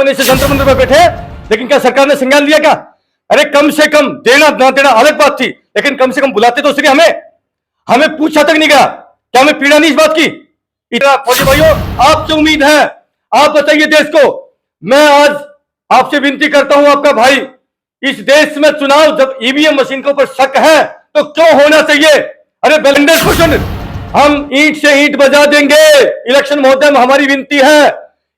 बने से जंतर मंतर पर बैठे, लेकिन क्या सरकार ने संज्ञान लिया क्या? अरे कम से कम देना ना देना अलग बात थी, लेकिन कम से कम बुलाते तो उसने हमें पूछा तक नहीं गया। क्या हमें पीड़ा नहीं इस बात की? इतना फौजी भाइयों, आपसे उम्मीद है, आप बताइए देश को। मैं आज आपसे विनती करता हूं, आपका भाई, इस देश में चुनाव जब ईवीएम मशीन के ऊपर शक है तो क्यों होना चाहिए? अरे बैलेंडर क्वेश्चन, हम ईंट से ईंट बजा देंगे। इलेक्शन महोदय में हमारी विनती है,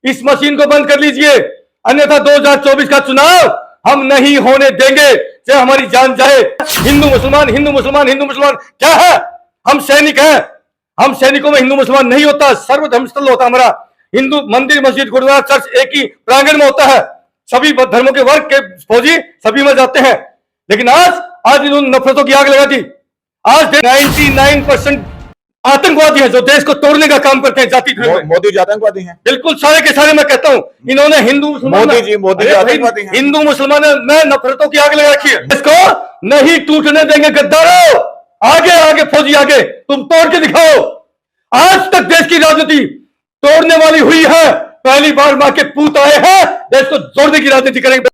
इस मशीन को बंद कर लीजिए, अन्यथा 2024 का चुनाव हम नहीं होने देंगे, चाहे हमारी जान जाए। हिंदू मुसलमान हिंदू मुसलमान हिंदू मुसलमान क्या है? हम सैनिक हैं। हम सैनिकों में हिंदू मुसलमान नहीं होता, सर्वधर्म स्थल होता हमारा। हिंदू मंदिर मस्जिद गुरुद्वारा चर्च एक ही प्रांगण में होता है। सभी धर्मों के वर्ग के फौजी सभी में जाते हैं, लेकिन आज इन्होंने नफरतों की आग लगा दी। आज 99% आतंकवादी हैं जो देश को तोड़ने का काम करते हैं। जाति मोदी जी आतंकवादी हैं? बिल्कुल, सारे के सारे। मैं कहता हूं इन्होंने हिंदू मोदी जी आतंकवादी हैं। हिंदू मुसलमान में नफरतों की आग लगा रखी है। इसको नहीं टूटने देंगे गद्दारों। आगे आगे फौजी आगे, तुम तोड़ के दिखाओ। आज तक देश की राजनीति तोड़ने वाली हुई है, पहली बार मां के पूत आए हैं, देश को जोड़ने की राजनीति करेंगे।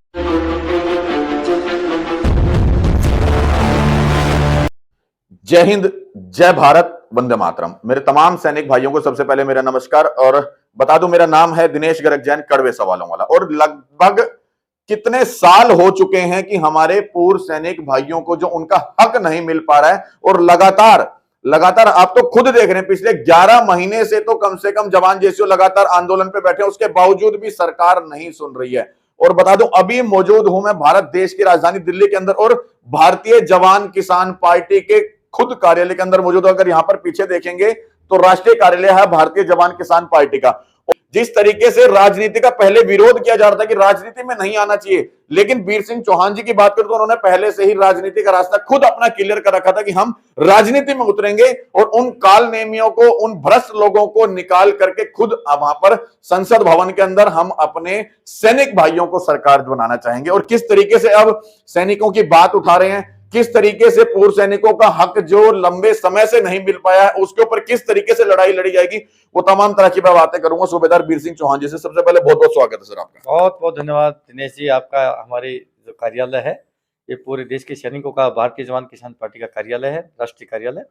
जय हिंद, जय भारत, वंदे मातरम। मेरे तमाम सैनिक भाइयों को सबसे पहले मेरा नमस्कार। और बता दूं, मेरा नाम है दिनेश गर्ग जैन, कड़वे सवालों वाला। और लगभग कितने साल हो चुके हैं कि हमारे पूर्व सैनिक भाइयों को जो उनका हक नहीं मिल पा रहा है, और लगातार आप तो खुद देख रहे हैं, पिछले 11 महीने से तो कम से कम जवान जेसीओ लगातार आंदोलन पे बैठे हैं, उसके बावजूद भी सरकार नहीं सुन रही है। और बता दूं, अभी मौजूद हूं मैं भारत देश की राजधानी दिल्ली के अंदर, और भारतीय जवान किसान पार्टी के खुद कार्यालय के अंदर मौजूद। अगर यहां पर पीछे देखेंगे तो राष्ट्रीय कार्यालय है भारतीय जवान किसान पार्टी का। जिस तरीके से राजनीति का पहले विरोध किया जा रहा था कि राजनीति में नहीं आना चाहिए, लेकिन वीर सिंह चौहान जी की बात करें तो उन्होंने पहले से ही राजनीति का रास्ता खुद अपना क्लियर कर रखा था कि हम राजनीति में उतरेंगे, और उन काल नेमियों को, उन भ्रष्ट लोगों को निकाल करके खुद वहां पर संसद भवन के अंदर हम अपने सैनिक भाइयों को सरकार बनाना चाहेंगे। और किस तरीके से अब सैनिकों की बात उठा रहे हैं, किस तरीके से पूर्व सैनिकों का हक जो लंबे समय से नहीं मिल पाया है, उसके ऊपर किस तरीके से लड़ाई लड़ी जाएगी, वो तमाम तरह की मैं बातें करूंगा सूबेदार वीर सिंह चौहान जी से। सबसे पहले बहुत बहुत स्वागत है सर आपका। बहुत बहुत धन्यवाद दिनेश जी। आपका हमारे जो कार्यालय है, ये पूरे देश के सैनिकों का भारतीय जवान किसान पार्टी का कार्यालय है, राष्ट्रीय कार्यालय।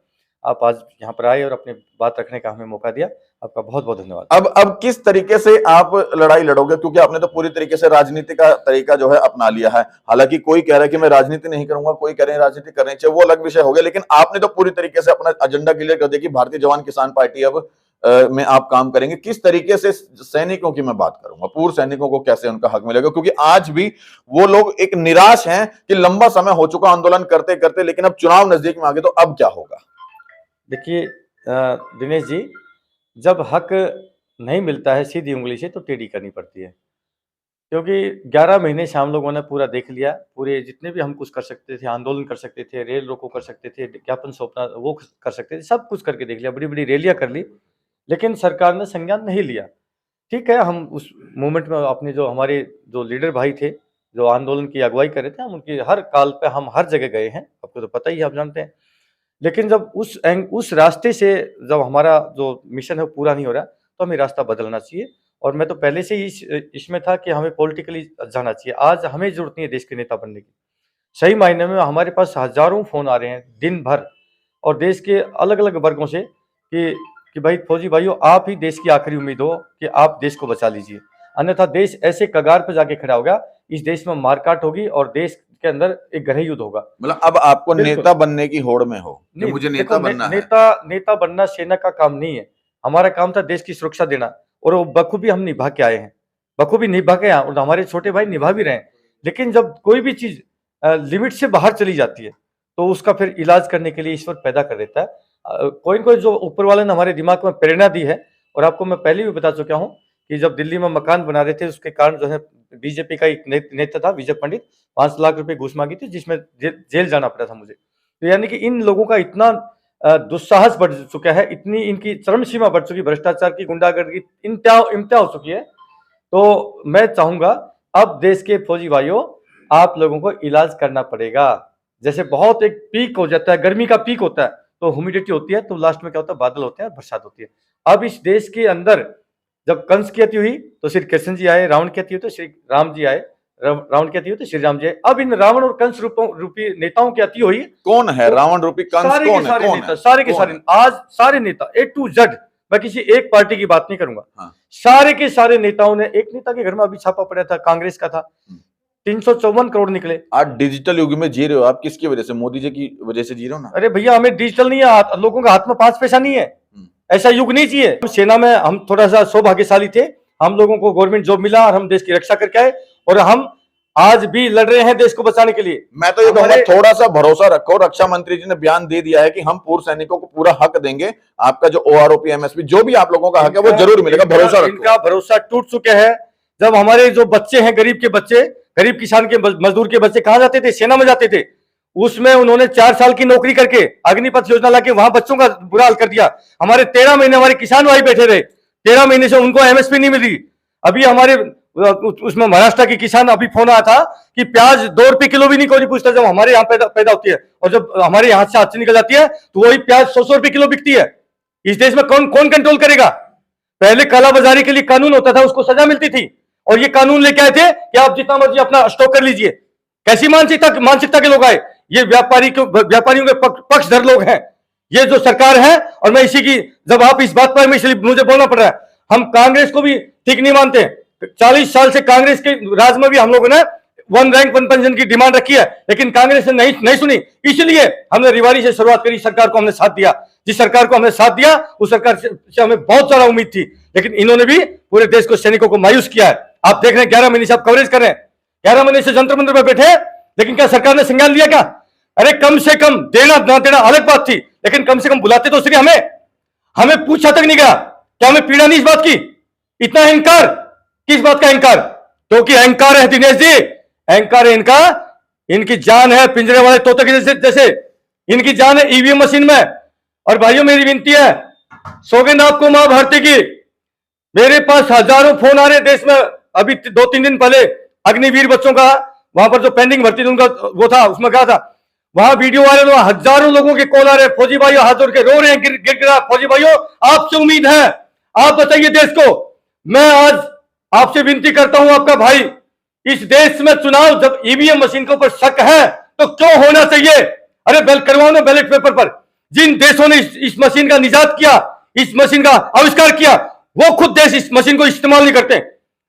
आप आज यहाँ पर आए और अपनी बात रखने का हमें मौका दिया, आपका बहुत बहुत धन्यवाद। अब किस तरीके से आप लड़ाई लड़ोगे, क्योंकि आपने तो पूरी तरीके से राजनीति का तरीका जो है अपना लिया है। हालांकि कोई कह रहा है कि मैं राजनीति नहीं करूंगा, कोई कह रहे हैं राजनीति करनी चाहिए, वो अलग विषय हो गया, लेकिन आपने तो पूरी तरीके से अपना एजेंडा क्लियर कर दिया कि भारतीय जवान किसान पार्टी अब में आप काम करेंगे। किस तरीके से सैनिकों की मैं बात करूंगा, पूर्व सैनिकों को कैसे उनका हक मिलेगा, क्योंकि आज भी वो लोग एक निराश हैं कि लंबा समय हो चुका आंदोलन करते करते, लेकिन अब चुनाव नजदीक में आ गए, तो अब क्या होगा? देखिए दिनेश जी, जब हक नहीं मिलता है सीधी उंगली से तो टेढ़ी करनी पड़ती है, क्योंकि 11 महीने से हम लोगों ने पूरा देख लिया। पूरे जितने भी हम कुछ कर सकते थे, आंदोलन कर सकते थे, रेल रोको कर सकते थे, ज्ञापन सौंपना वो कर सकते थे, सब कुछ करके देख लिया, बड़ी बड़ी रैलियां कर ली, लेकिन सरकार ने संज्ञान नहीं लिया। ठीक है, हम उस मोमेंट में अपने जो हमारे जो लीडर भाई थे, जो आंदोलन की अगुवाई कर रहे थे, हम उनकी हर काल पे हम हर जगह गए हैं, आपको तो पता ही है, आप जानते हैं। लेकिन जब उस रास्ते से जब हमारा जो मिशन है वो पूरा नहीं हो रहा, तो हमें रास्ता बदलना चाहिए। और मैं तो पहले से ही इसमें था कि हमें पॉलिटिकली जाना चाहिए। आज हमें जरूरत नहीं है देश के नेता बनने की। सही मायने में हमारे पास हजारों फोन आ रहे हैं दिन भर, और देश के अलग अलग वर्गों से कि भाई फौजी भाइयों, आप ही देश की आखिरी उम्मीद हो, कि आप देश को बचा लीजिए, अन्यथा देश ऐसे कगार पर जाके खड़ा होगा, इस देश में मारकाट होगी और देश के अंदर एक गृह युद्ध होगा। मतलब अब आपको नेता बनने की होड़ में हो कि मुझे नेता बनना है? नेता बनना सेना का काम नहीं है। हमारा काम था देश की सुरक्षा देना, और वो बखूबी हम निभा के आए हैं, बखूबी निभा के आए, और हमारे छोटे भाई निभा भी रहे हैं। लेकिन जब कोई भी चीज लिमिट से बाहर चली जाती है, तो उसका फिर इलाज करने के लिए ईश्वर पैदा कर देता है। कोई कोई जो ऊपर वाले ने हमारे दिमाग में प्रेरणा दी है। और आपको मैं पहले भी बता चुका हूँ कि जब दिल्ली में मकान बना रहे थे, उसके कारण जो है बीजेपी का एक नेता था विजय पंडित, 5 लाख रुपए घूस मांगी थी, जिसमें जेल जाना पड़ा था मुझे। तो यानी कि इन लोगों का इतना दुस्साहस बढ़ चुका है, इतनी इनकी चरम सीमा बढ़ चुकी, भ्रष्टाचार की, गुंडागर्दी की इंतहा हो चुकी है। तो मैं चाहूंगा अब देश के फौजी भाइयों, आप लोगों को इलाज करना पड़ेगा। जैसे बहुत एक पीक हो जाता है, गर्मी का पीक होता है, तो ह्यूमिडिटी होती है, तो लास्ट में क्या होता है, बादल होते हैं, बरसात होती है। अब इस देश के अंदर जब कंस की हत्या हुई तो श्री कृष्ण जी आए, रावण की हत्या हुई तो श्री राम जी आए, रावण की हत्या हुई तो श्री राम जी आए। अब इन रावण और कंस रूपी नेताओं की हत्या हुई। कौन है तो रावण रूपी कंस? सारे कौन के है? सारे कौन नेता, है? सारे के कौन सारे है? आज सारे नेता A to Z, मैं किसी एक पार्टी की बात नहीं करूंगा, हाँ। सारे के सारे नेताओं ने, एक नेता के घर में अभी छापा पड़ा था, कांग्रेस का था, 354 करोड़ निकले। आज डिजिटल युग में जी रहे हो आप, किसकी वजह से? मोदी जी की वजह से जी रहे हो ना। अरे भैया, हमें डिजिटल नहीं है, लोगों के हाथ में 5 पैसा नहीं है, ऐसा युग नहीं चाहिए। हम सेना में हम थोड़ा सा सौभाग्यशाली थे, हम लोगों को गवर्नमेंट जॉब मिला और हम देश की रक्षा करके आए, और हम आज भी लड़ रहे हैं देश को बचाने के लिए। मैं तो ये कहूंगा थोड़ा सा भरोसा रखो, रक्षा मंत्री जी ने बयान दे दिया है कि हम पूर्व सैनिकों को पूरा हक देंगे, आपका जो OROP MSP जो भी आप लोगों का हक है वो जरूर मिलेगा, भरोसा रखो। इनका भरोसा टूट चुके हैं। जब हमारे जो बच्चे हैं, गरीब के बच्चे, गरीब किसान के मजदूर के बच्चे कहां जाते थे? सेना में जाते थे। उसमें उन्होंने 4 साल की नौकरी करके अग्निपथ योजना लाके वहां बच्चों का बुरा हाल कर दिया। हमारे 13 महीने हमारे किसान भाई बैठे रहे, 13 महीने से उनको MSP नहीं मिली। अभी हमारे उसमें महाराष्ट्र की किसान, अभी फोन आया था कि प्याज 2 रुपए किलो भी नहीं कोई पूछता, जब हमारे यहाँ पैदा होती है, और जब हमारे यहाँ से हाथ से निकल जाती है तो वही प्याज 100 रुपए किलो बिकती है। इस देश में कौन कौन कंट्रोल करेगा? पहले कालाबाजारी के लिए कानून होता था, उसको सजा मिलती थी, और ये कानून लेके आए थे कि आप जितना मर्जी अपना स्टॉक कर लीजिए। कैसी मानसिकता के लोग आए? ये व्यापारियों के पक्षधर लोग हैं, ये जो सरकार है। और मैं इसी की, जब आप इस बात पर, इसलिए मुझे बोलना पड़ रहा है, हम कांग्रेस को भी ठीक नहीं मानते। 40 साल से कांग्रेस के राज में भी हम लोगों ने 1 रैंक 1 पेंशन की डिमांड रखी है, लेकिन कांग्रेस ने नहीं सुनी। इसलिए हमने रिवारी से शुरुआत करी, सरकार को हमने साथ दिया। जिस सरकार को हमने साथ दिया उस सरकार से हमें बहुत ज्यादा उम्मीद थी, लेकिन इन्होंने भी पूरे देश को, सैनिकों को मायूस किया है। आप देख रहे हैं 11 महीने से आप कवरेज कर रहे हैं, 11 महीने से जंतर मंतर पर बैठे, लेकिन क्या सरकार ने संज्ञान लिया क्या? अरे कम से कम देना ना देना अलग बात थी, लेकिन कम से कम बुलाते तो उसने हमें पूछा तक नहीं गया। क्या हमें पीड़ा नहीं इस बात की? इतना अहंकार, किस बात का अहंकार? क्योंकि अहंकार है दिनेश जी, अहंकार है इनका, इनकी जान है पिंजरे वाले तोते के जैसे इनकी जान है EVM मशीन में। और भाइयों, मेरी विनती है, सौगंध आपको मां भारती की, मेरे पास हजारों फोन आ रहे देश में। अभी 2-3 दिन पहले अग्निवीर बच्चों का, वहां पर जो पेंडिंग भर्ती थी उनका वो था, उसमें क्या था, वहां वीडियो वायरल हुआ, हजारों लोगों के कॉल आ रहे, फौजी भाइयों हाथ जोड़ के रो रहे हैं, गिर फौजी भाइयों आपसे उम्मीद है, आप बताइए देश को। मैं आज आपसे विनती करता हूं, आपका भाई, इस देश में चुनाव जब EVM मशीन के ऊपर शक है तो क्यों होना चाहिए? अरे करवाओ ना बैलेट पेपर पर। जिन देशों ने इस मशीन का निजात किया, इस मशीन का आविष्कार किया, वो खुद देश इस मशीन को इस्तेमाल नहीं करते,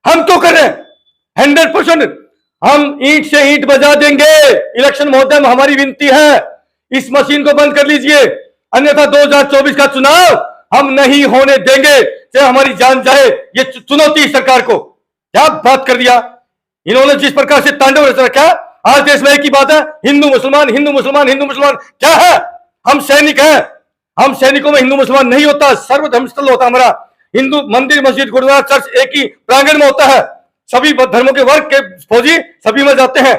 हम क्यों कर रहे हैं? 100% हम ईंट से ईंट बजा देंगे। इलेक्शन महोदय में हमारी विनती है, इस मशीन को बंद कर लीजिए, अन्यथा 2024 का चुनाव हम नहीं होने देंगे, चाहे हमारी जान जाए। ये चुनौती सरकार को। क्या बात कर दिया इन्होंने, जिस प्रकार से तांडव रच रखा। आज देश में एक ही बात है, हिंदू मुसलमान, हिंदू मुसलमान, हिंदू मुसलमान। क्या है? हम सैनिक हैं, हम सैनिकों में हिंदू मुसलमान नहीं होता, सर्वधर्म स्थल होता हमारा। हिंदू मंदिर, मस्जिद, गुरुद्वारा, चर्च एक ही प्रांगण में होता है, सभी धर्मों के वर्ग के फौजी सभी में जाते हैं।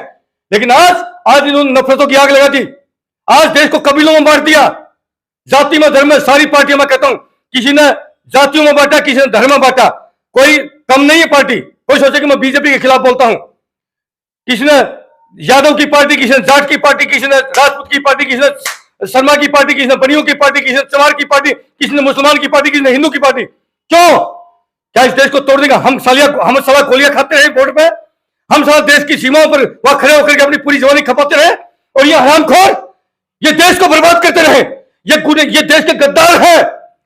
लेकिन आज इन्होंने नफरतों की आग लगा दी, आज देश को कबीलों में बांट दिया, जाति में, धर्म में। सारी पार्टियां, मैं कहता हूं, किसी ने जातियों में बांटा, किसी ने धर्म में बांटा, कोई कम नहीं है पार्टी। कोई सोचे कि मैं बीजेपी के खिलाफ बोलता हूं, किसी ने यादव की पार्टी, किसी ने जाट की पार्टी, किसी ने राजपूत की पार्टी, किसी ने शर्मा की पार्टी, किसी ने बनियों की पार्टी, किसी ने चमार की पार्टी, किसी ने मुसलमान की पार्टी, किसी ने हिंदू की पार्टी। क्यों? क्या इस देश को तोड़ देगा? हम साला गोलियां खाते रहे वोट पे, हम साला देश की सीमाओं पर वहां खड़े होकर के अपनी पूरी जवानी खपाते रहे, और ये हरामखोर ये देश को बर्बाद करते रहे। ये देश के गद्दार है,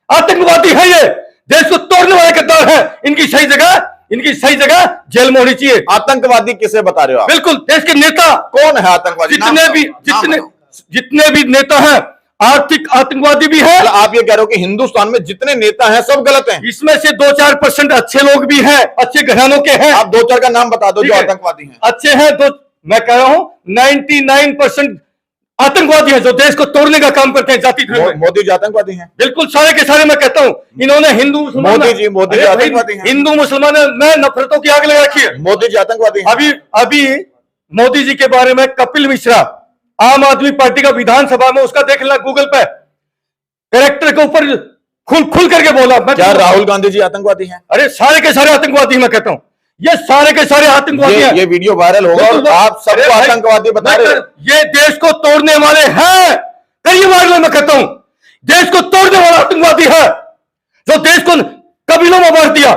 आतंकवादी है, ये देश को तोड़ने वाले गद्दार है। इनकी सही जगह जेल में होनी चाहिए। आतंकवादी किसे बता रहे हो आप? बिल्कुल, देश के नेता। कौन है आतंकवादी? जितने भी नेता हैं, आर्थिक आतंकवादी भी है। आप ये कह रहे हो कि हिंदुस्तान में जितने नेता हैं सब गलत हैं? इसमें से 2-4% अच्छे लोग भी हैं, अच्छे घरानों के हैं। आप 2-4 का नाम बता दो जो आतंकवादी हैं। अच्छे हैं तो मैं कह रहा हूं 99% आतंकवादी हैं जो देश को तोड़ने का काम करते हैं। जाति धर्म, मोदी जी आतंकवादी हैं? बिल्कुल, सारे के सारे। मैं कहता हूं इन्होंने हिंदू मुसलमान, मोदी जी आतंकवादी हैं? हिंदू मुसलमान में नफरतों की आग लगा रखी है। मोदी जी आतंकवादी हैं? अभी मोदी जी के बारे में कपिल मिश्रा, आम आदमी पार्टी का विधानसभा में, उसका देख लेना गूगल पे, कैरेक्टर के ऊपर खुल करके बोला। क्या राहुल गांधी जी आतंकवादी हैं? अरे सारे के सारे आतंकवादी, मैं कहता हूं ये सारे के सारे आतंकवादी हैं। ये वीडियो वायरल होगा और आप सबको आतंकवादी बता रहे हो। ये देश को तोड़ने वाले हैं, कई वायरल मैं कहता हूं, देश को तोड़ने वाला आतंकवादी है जो देश को कबीलों में बांट दिया।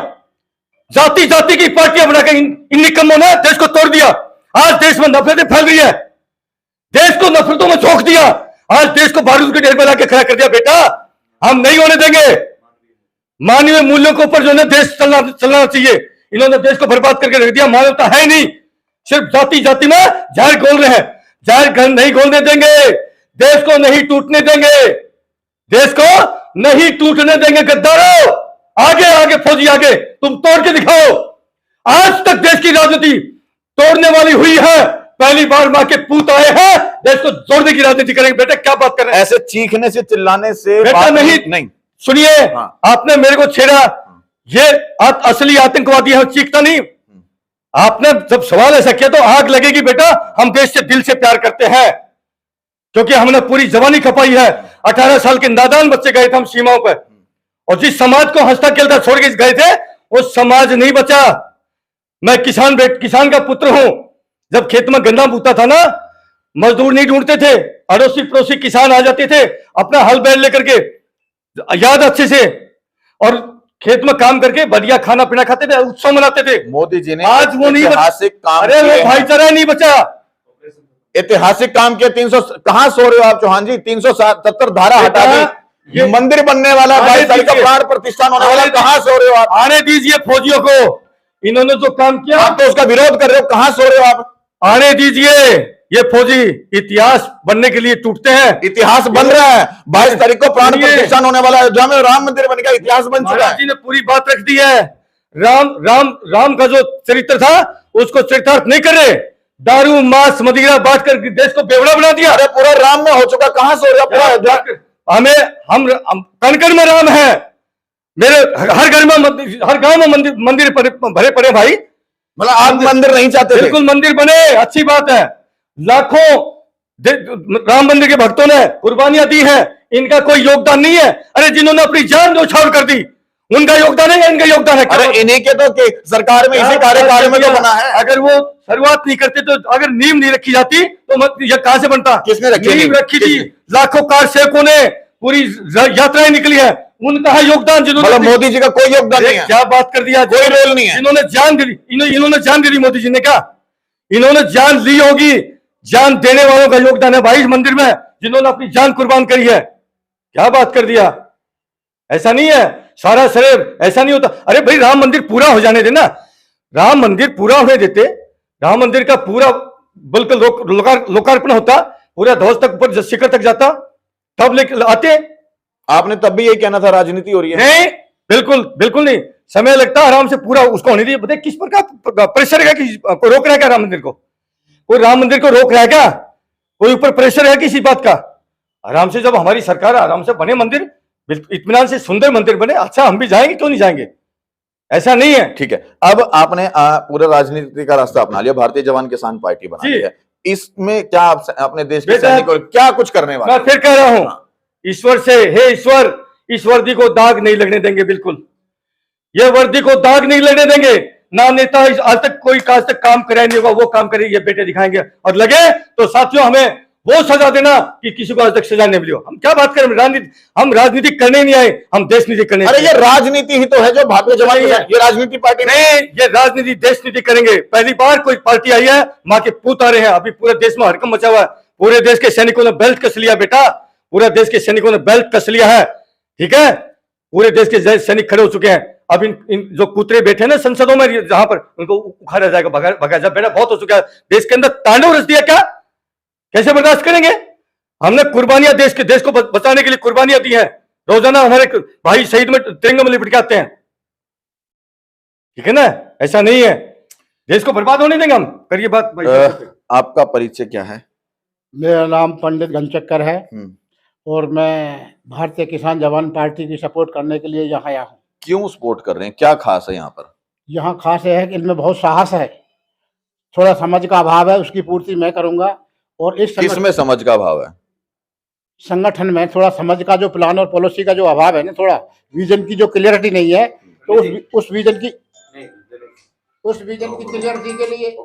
जाति जाति की पार्टियां बनाकर इन निकम्मों ने देश को तोड़ दिया। आज देश में नफरतें फैल रही है, देश को नफरतों में झोंक दिया, आज देश को बारूद के ढेर बना के खड़ा कर दिया। बेटा हम नहीं होने देंगे। मानवीय मूल्यों के ऊपर जो है देश चलना चाहिए। इन्होंने देश को बर्बाद करके रख दिया। मानवता है ही नहीं, सिर्फ जाति जाति में जहर घोल रहे हैं। जहर नहीं घोलने देंगे, देश को नहीं टूटने देंगे, देश को नहीं टूटने देंगे। गद्दारों आगे आगे, फौजी आगे, तुम तोड़ के दिखाओ। आज तक देश की राजनीति तोड़ने वाली हुई है, पहली बार मां के पूत आए हैं, देश को जोड़ने की राजनीति करेंगे। बेटा क्या बात कर रहे हैं? ऐसे चीखने से चिल्लाने से बेटा नहीं, नहीं सुनिए। हाँ। आपने मेरे को छेड़ा, ये असली आतंकवादी है, चीखता नहीं। आपने जब सवाल ऐसा किया तो आग लगेगी। बेटा हम देश से दिल से प्यार करते हैं, क्योंकि हमने पूरी जवानी खपाई है। 18 साल के नादान बच्चे गए थे हम सीमाओं पर, और जिस समाज को हंसता खेलता छोड़ के गए थे वो समाज नहीं बचा। मैं किसान का पुत्र हूं। जब खेत में गन्ना बूता था ना, मजदूर नहीं ढूंढते थे, अड़ोसी पड़ोसी किसान आ जाते थे अपना हल बैल लेकर के, याद अच्छे से, और खेत में काम करके बढ़िया खाना पीना खाते थे, उत्सव मनाते थे। मोदी जी ने आज वो नहीं, ऐतिहासिक काम, अरे वो भाईचारा नहीं बचा। ऐतिहासिक काम किया। 300 कहां सो रहे हो आप चौहान जी? 377 धारा हटा दी, मंदिर बनने वाला, 22 तारीख का प्राण प्रतिष्ठान होने वाला, कहां सो रहे हो आप? आने दीजिए फौजियों को, इन्होंने जो काम किया आप तो उसका विरोध कर रहे हो, कहां सो रहे हो आप? आने दीजिए। ये फौजी इतिहास बनने के लिए टूटते हैं। इतिहास बन रहा है। 22 तारीख को प्राण प्रतिष्ठान होने वाला है, अयोध्या में राम मंदिर बन गया, इतिहास बन चुका है। जी ने पूरी बात रख दी है। राम का जो चरित्र था उसको चरितार्थ नहीं कर रहे, दारू मांस मदिरा बांट कर देश को बेवड़ा बना दिया। अरे पूरा राम में हो चुका, कहां सो रहे पूरा अयोध्या? हम कण कण में राम है। मेरे हर घर में, हर गांव में मंदिर भरे पड़े भाई। मतलब आप मंदिर नहीं चाहते? बिल्कुल मंदिर बने, अच्छी बात है। लाखों राम मंदिर के भक्तों ने कुर्बानियां दी है, इनका कोई योगदान नहीं है। अरे जिन्होंने अपनी जान न्यौछावर कर दी उनका योगदान है या इनका योगदान है? अरे इन्हीं के तो सरकार में, इसी कार्यकाल में तो बना है। अगर वो शुरुआत नहीं करते तो, अगर नींव नहीं रखी जाती तो यह कहां से बनता? किसने रखी? नींव रखी थी लाखों कार सेवकों ने, पूरी यात्राएं निकली है, उनका है योगदान। जिन्होंने, मतलब मोदी जी का कोई योगदान नहीं है? क्या बात कर दिया, कोई रोल नहीं है। इन्होंने जान दी, इन्होंने जान दे दी मोदी जी ने। क्या इन्होंने जान ली होगी? जान देने वालों का योगदान है भाई इस मंदिर में, जिन्होंने अपनी जान कुर्बान करी है। क्या बात कर दिया? ऐसा नहीं है सारा शरीर, ऐसा नहीं होता। अरे भाई राम मंदिर पूरा हो जाने देना, राम मंदिर पूरा होने देते, राम मंदिर का पूरा बिल्कुल लोकार्पण होता, पूरा ध्वज तक ऊपर शिखर तक जाता, तब लेकर आते। आपने तब भी यही कहना था राजनीति हो रही है? नहीं, बिल्कुल बिल्कुल नहीं, समय लगता, आराम से पूरा उसको होने दीजिए। बताइए किस प्रकार प्रेशर है, कोई रोक रहा है क्या राम मंदिर को? कोई राम मंदिर को रोक रहा है क्या? कोई ऊपर प्रेशर है किसी बात का? आराम से, जब हमारी सरकार आराम से बने मंदिर, इत्मीनान से सुंदर मंदिर बने, अच्छा हम भी जाएंगे, क्यों नहीं जाएंगे? ऐसा नहीं है। ठीक है, अब आपने पूरा राजनीति का रास्ता अपना लिया, भारतीय जवान किसान पार्टी बना ली है, इसमें क्या आप अपने देश के सैनिकों क्या कुछ करने वाले? मैं फिर कह रहा हूं, ईश्वर से, हे ईश्वर, इस वर्दी को दाग नहीं लगने देंगे, बिल्कुल ये वर्दी को दाग नहीं लगने देंगे। ना नेता आज तक कोई आज तक काम कराया नहीं होगा, वो काम करेंगे, ये बेटे दिखाएंगे, और लगे तो साथियों हमें वो सजा देना कि किसी को आज तक सजा नहीं मिली हो। हम क्या बात करें, राजनीति, हम राजनीति करने नहीं आए, हम देश नीति करने। अरे ये राजनीति ही तो है जो भारतीय जवान, ये राजनीति पार्टी नहीं, ये राजनीति देश नीति करेंगे। पहली बार कोई पार्टी आई है, माँ के पूत आ रहे हैं, अभी पूरे देश में हड़कंप मचा हुआ है, पूरे देश के सैनिकों ने बेल्ट कस लिया बेटा, पूरे देश के सैनिकों ने बेल्ट कस लिया है, ठीक है, पूरे देश के सैनिक खड़े हो चुके हैं। अब इन जो कुतरे बैठे हैं ना संसदों में, जहां पर उनको उखाड़ा जाएगा, भगा जाए, बेटा बहुत हो चुका है, देश के अंदर तांडव रच दिया। क्या कैसे बर्दाश्त करेंगे? हमने कुर्बानियां देश को बचाने के लिए कुर्बानियां दी हैं, रोजाना हमारे भाई शहीद में तिरंगे में लिपट के आते हैं, ठीक है ना? ऐसा नहीं है, देश को बर्बाद होने देंगे हम। करिए बात भाई। आपका परिचय क्या है? मेरा नाम पंडित घनचक्कर है और मैं भारतीय किसान जवान पार्टी की सपोर्ट करने के लिए यहाँ आया हूँ। क्यों सपोर्ट कर रहे हैं, क्या खास है यहाँ पर? यहाँ खास है कि इनमें बहुत साहस है, थोड़ा समझ का अभाव है, उसकी पूर्ति मैं करूँगा। और इस किसमें समझ का अभाव है? संगठन में थोड़ा समझ का जो प्लान और पॉलिसी का जो अभाव है ना, थोड़ा विजन की जो क्लियरिटी नहीं है, तो उस विजन की क्लियरिटी के लिए